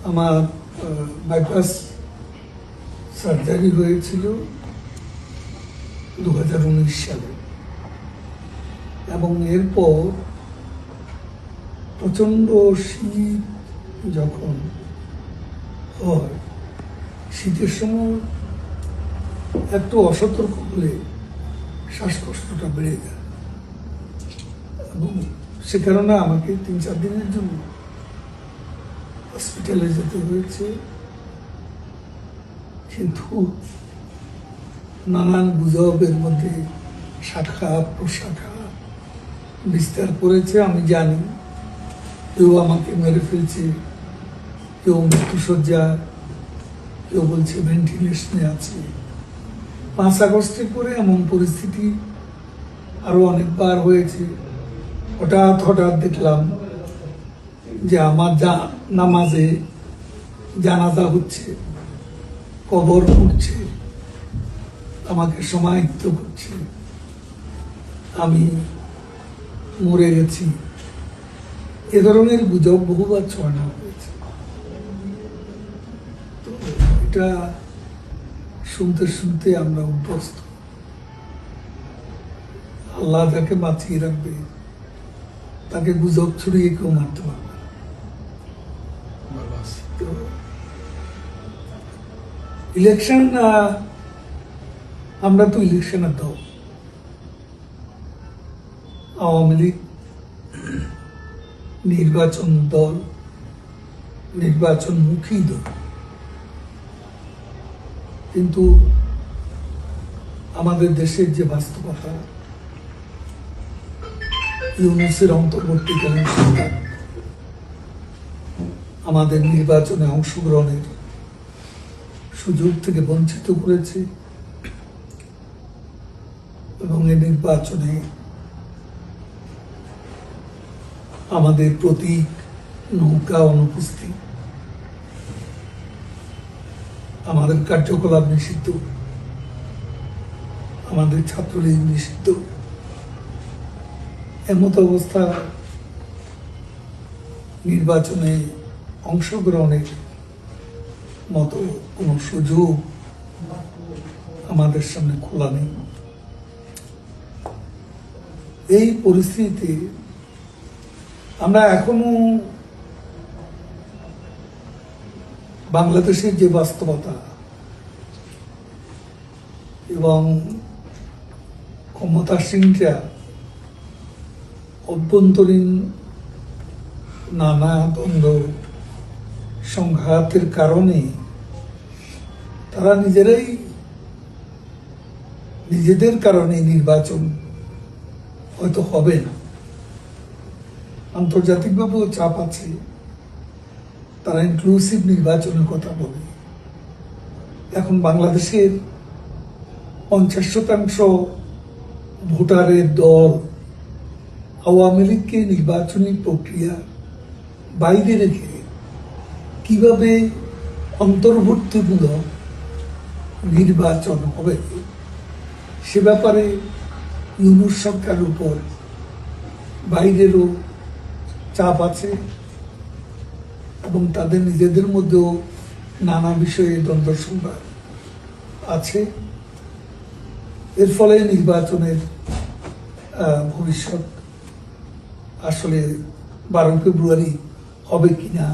আমার bypass surgery হয়েছিল 2019 সালে এবং এরপর প্রচণ্ড শীত যখন হয়, শীতের সময় একটু অসতর্ক হলে শ্বাসকষ্টটা বেড়ে যায় এবং সে কারণে আমাকে 3-4 দিনের জন্য হসপিটালে যেতে হয়েছে। কিন্তু নানান গুজবের মধ্যে শাখা প্রশাখা বিস্তার করেছে। আমি জানি কেউ আমাকে মেরে ফেলছে, কেউ মৃত্যুশয্যা, কেউ বলছে ভেন্টিলেশনে আছে। 5 আগস্টে করে এমন পরিস্থিতি আরো অনেকবার হয়েছে। হঠাৎ দেখলাম যে আমার নামাজে জানাজা হচ্ছে, কবর করছে, আমাকে সমাহিত করছে, আমি মরে গেছি। এ ধরনের গুজব বহুবার ছড়ানো হয়েছে। তো এটা শুনতে শুনতে আমরা অভ্যস্ত। আল্লাহ যাকে বাঁচিয়ে রাখবে তাকে গুজব ছড়িয়ে কেউ মারতে পারবে না। তো ইলেকশন, আমরা তো ইলেকশনের দল, আওয়ামী লীগ নির্বাচন দল, নির্বাচনমুখী দল। কিন্তু আমাদের দেশের যে বাস্তবতা, ইউনূসের অন্তর্বর্তীকালীন সরকার আমাদের নির্বাচনে অংশগ্রহণের সুযোগ থেকে বঞ্চিত করেছে এবং এই নির্বাচনে আমাদের প্রতীক নৌকা অনুপস্থিত, আমাদের কার্যকলাপ নিষিদ্ধ, আমাদের ছাত্রলীগ নিষিদ্ধ। এমত অবস্থা নির্বাচনে অংশগ্রহণের মতো কোনো সুযোগ আমাদের সামনে খোলা নেই। এই পরিস্থিতিতে আমরা এখনো বাংলাদেশের যে বাস্তবতা এবং ক্ষমতাসীনরা অভ্যন্তরীণ নানা দ্বন্দ্ব সংঘাতের কারণে তারা নিজেদের কারণে নির্বাচন হয়তো হবে না। আন্তর্জাতিকভাবেও চাপ আছে, তারা ইনক্লুসিভ নির্বাচনের কথা বলে। এখন বাংলাদেশের 50% ভোটারের দল আওয়ামী লীগকে নির্বাচনী প্রক্রিয়া বাইরে রেখে কিভাবে অন্তর্ভুক্তিমূলক নির্বাচন হবে সে ব্যাপারে ইউনূস সরকারের উপর বাইরেরও চাপ আছে এবং তাদের নিজেদের মধ্যেও নানা বিষয়ে দ্বন্দ্ব সংঘাত আছে। এর ফলে নির্বাচনের ভবিষ্যৎ আসলে 12 ফেব্রুয়ারি হবে কিনা